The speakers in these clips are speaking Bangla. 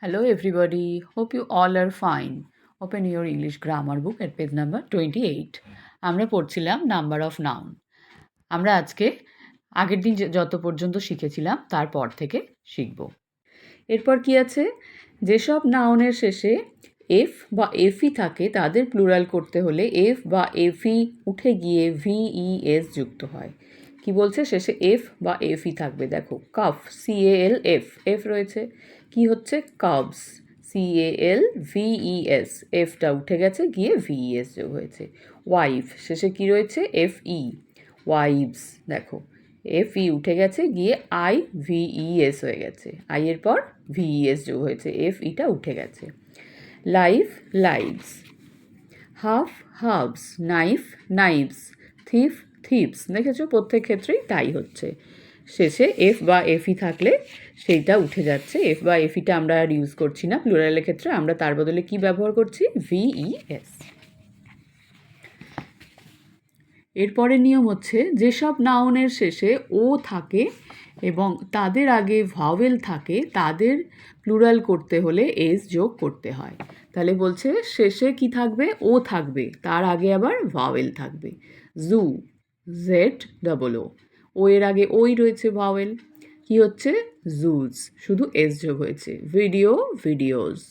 Hello everybody, hope you all are fine. Open your English grammar book at page number 28. আমরা পড়ছিলাম নাম্বার অফ নাউন। আমরা আজকে আগের দিন যত পর্যন্ত শিখেছিলাম তারপর থেকে শিখব। এরপর কি আছে? যেসব নাউনের শেষে এফ বা এফই থাকে তাদের প্লুরাল করতে হলে এফ বা এফই উঠে গিয়ে ভিইএস যুক্ত হয়। কি বলছে? শেষে এফ বা এফই থাকবে। দেখো, কাফ, CAL এফ রয়েছে। কি হচ্ছে? কাবস, CAL VES, এফটা উঠে গেছে গিয়ে VES যোগ হয়েছে। ওয়াইফ, শেষে কি রয়েছে? FE, wives. দেখো, FE উঠে গেছে গিয়ে IVES হয়ে গেছে। আই এর পর VES যোগ হয়েছে, FEটা উঠে গেছে। Life, lives. Half, halves. Knife, knives. Thief, thieves. দেখেছো, প্রত্যেক ক্ষেত্রেই তাই হচ্ছে। শেষে এফ বা এফই থাকলে সেইটা উঠে যাচ্ছে। এফ বা এফইটা আমরা আর ইউজ করছি না প্লুরালের ক্ষেত্রে, আমরা তার বদলে কি ব্যবহার করছি? VES। এরপরে নিয়ম হচ্ছে, যেসব নাউনের শেষে ও থাকে এবং তাদের আগে ভাওয়েল থাকে তাদের প্লুরাল করতে হলে এস যোগ করতে হয়। তাহলে বলছে শেষে কি থাকবে? ও থাকবে, তার আগে আবার ভাওয়েল থাকবে। জু, ZOO, ও এর আগে ওই রয়েছে ভাওয়েল। কি হচ্ছে? জুজ, শুধু এস যোগ হয়েছে। Video, videos.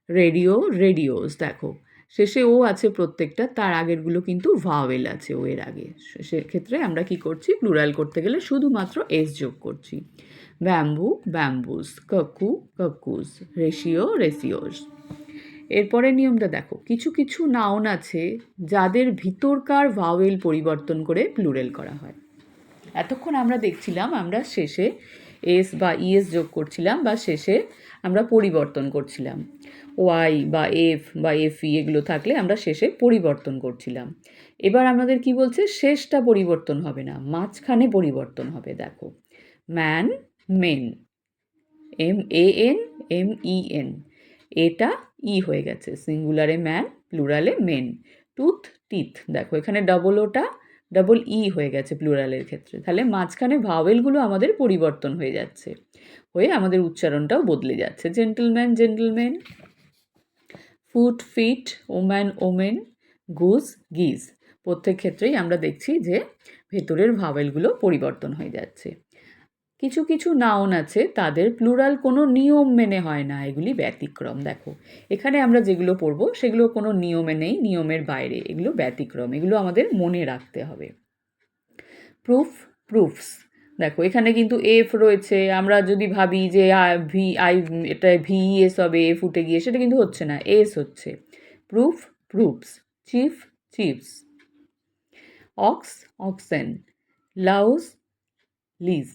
Radio, radios. দেখো, শেষে ও আছে প্রত্যেকটা, তার আগেরগুলো কিন্তু ভাওয়েল আছে ও এর আগে। সেক্ষেত্রে আমরা কি করছি? প্লুরাল করতে গেলে শুধুমাত্র এস যোগ করছি। Bamboo, bamboos. কাকু, কাকুস। Ratio, ratios. এরপরে নিয়মটা দেখো, কিছু কিছু নাউন আছে যাদের ভিতরকার ভাওয়েল পরিবর্তন করে প্লুরাল করা হয়। এতক্ষণ আমরা দেখছিলাম আমরা শেষে এস বা ইএস যোগ করছিলাম বা শেষে আমরা পরিবর্তন করছিলাম। ওয়াই বা এফ বা এফই এগুলো থাকলে আমরা শেষে পরিবর্তন করছিলাম। এবার আমাদের কি বলছে? শেষটা পরিবর্তন হবে না, মাঝখানে পরিবর্তন হবে। দেখো, ম্যান, মেন। MAN, MEN, এটা ই হয়ে গেছে, সিঙ্গুলারে ম্যান, প্লুরালে মেন। Tooth, teeth. দেখো, এখানে ডবল ওটা ডবল ই হয়ে গেছে প্লুরালের ক্ষেত্রে। তাহলে মাঝখানে ভাওয়েলগুলো আমাদের পরিবর্তন হয়ে যাচ্ছে, হয়ে আমাদের উচ্চারণটাও বদলে যাচ্ছে। Gentleman, gentlemen. Foot, feet. Woman, women. Goose, geese. প্রত্যেক ক্ষেত্রেই আমরা দেখছি যে ভেতরের ভাওয়েলগুলো পরিবর্তন হয়ে যাচ্ছে। কিছু কিছু নাউন আছে তাদের প্লুরাল কোনো নিয়ম মেনে হয় না, এগুলি ব্যতিক্রম। দেখো, এখানে আমরা যেগুলো পড়বো সেগুলো কোনো নিয়মে নেই, নিয়মের বাইরে, এগুলো ব্যতিক্রম, এগুলো আমাদের মনে রাখতে হবে। Proof, proofs. দেখো, এখানে কিন্তু এফ রয়েছে, আমরা যদি ভাবি যে এটা VES হবে, এফ উঠে গিয়ে, সেটা কিন্তু হচ্ছে না, এস হচ্ছে। Proof, proofs. Chief, chiefs. Ox, oxen. Louse, lice.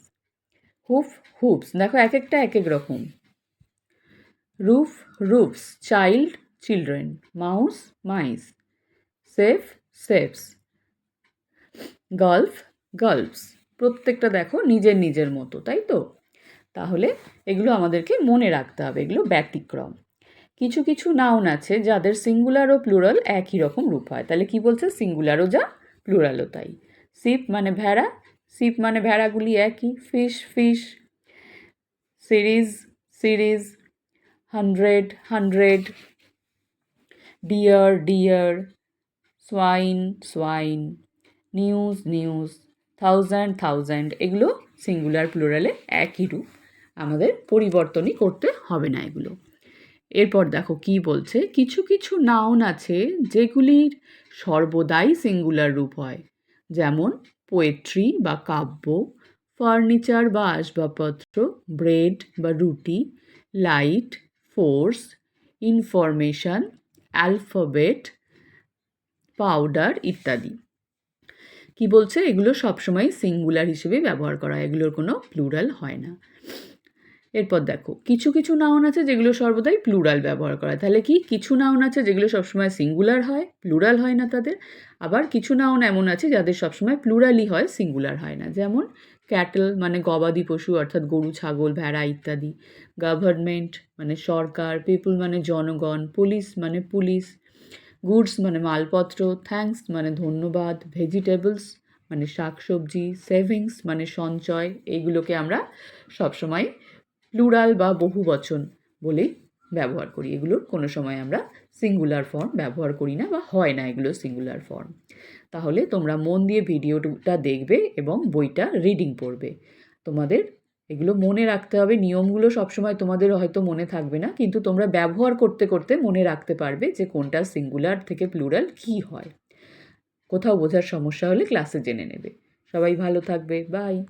Hoof, hoofs. দেখো, এক একটা এক এক রকম। Roof, roofs. Child, children. Mouse, mice. Safe, safes. Golf, golfs. প্রত্যেকটা দেখো নিজের নিজের মতো, তাই তো? তাহলে এগুলো আমাদেরকে মনে রাখতে হবে, এগুলো ব্যতিক্রম। কিছু কিছু নাউন আছে যাদের সিঙ্গুলার ও প্লুরাল একই রকম রূপ হয়। তাহলে কি বলছে? সিঙ্গুলারও যা, প্লুরালও তাই। শিপ মানে ভেড়া, শিপ মানে ভেড়াগুলি একই। Fish, fish. Series, series. 100, 100। Deer, deer. Swine, swine. News, news. 1000, 1000। এগুলো সিঙ্গুলার প্লুরালে একই রূপ, আমাদের পরিবর্তনই করতে হবে না এগুলো। এরপর দেখো কি বলছে, কিছু কিছু নাউন আছে যেগুলির সর্বদাই সিঙ্গুলার রূপ হয়, যেমন পোয়েট্রি বা কাব্য, ফার্নিচার বা আসবাবপত্র, ব্রেড বা রুটি, light, force, information, alphabet, powder ইত্যাদি। কি বলছে? এগুলো সবসময় সিঙ্গুলার হিসেবে ব্যবহার করা হয়, এগুলোর কোনো প্লুরাল হয় না। এরপর দেখো, কিছু কিছু নাউন আছে যেগুলো সর্বদাই প্লুরাল ব্যবহার করা হয়। তাহলে কি? কিছু নাউন আছে যেগুলো সবসময় সিঙ্গুলার হয়, প্লুরাল হয় না তাদের। আবার কিছু নাউন এমন আছে যাদের সবসময় প্লুরালই হয়, সিঙ্গুলার হয় না। যেমন ক্যাটল মানে গবাদি পশু, অর্থাৎ গরু, ছাগল, ভেড়া ইত্যাদি। গভর্নমেন্ট মানে সরকার। পিপল মানে জনগণ। পুলিশ মানে পুলিশ। গুডস মানে মালপত্র। থ্যাঙ্কস মানে ধন্যবাদ। ভেজিটেবলস মানে শাকসবজি। সেভিংস মানে সঞ্চয়। এইগুলোকে আমরা সবসময় প্লুরাল বা বহুবচন বলেই ব্যবহার করি। এগুলোর কোনো সময় আমরা সিঙ্গুলার ফর্ম ব্যবহার করি না বা হয় না এগুলো সিঙ্গুলার ফর্ম। তাহলে তোমরা মন দিয়ে ভিডিওটা দেখবে এবং বইটা রিডিং পড়বে। তোমাদের এগুলো মনে রাখতে হবে। নিয়মগুলো সবসময় তোমাদের হয়তো মনে থাকবে না, কিন্তু তোমরা ব্যবহার করতে করতে মনে রাখতে পারবে যে কোনটা সিঙ্গুলার থেকে প্লুরাল কী হয়। কোথাও বোঝার সমস্যা হলে ক্লাসে জেনে নেবে। সবাই ভালো থাকবে। বাই।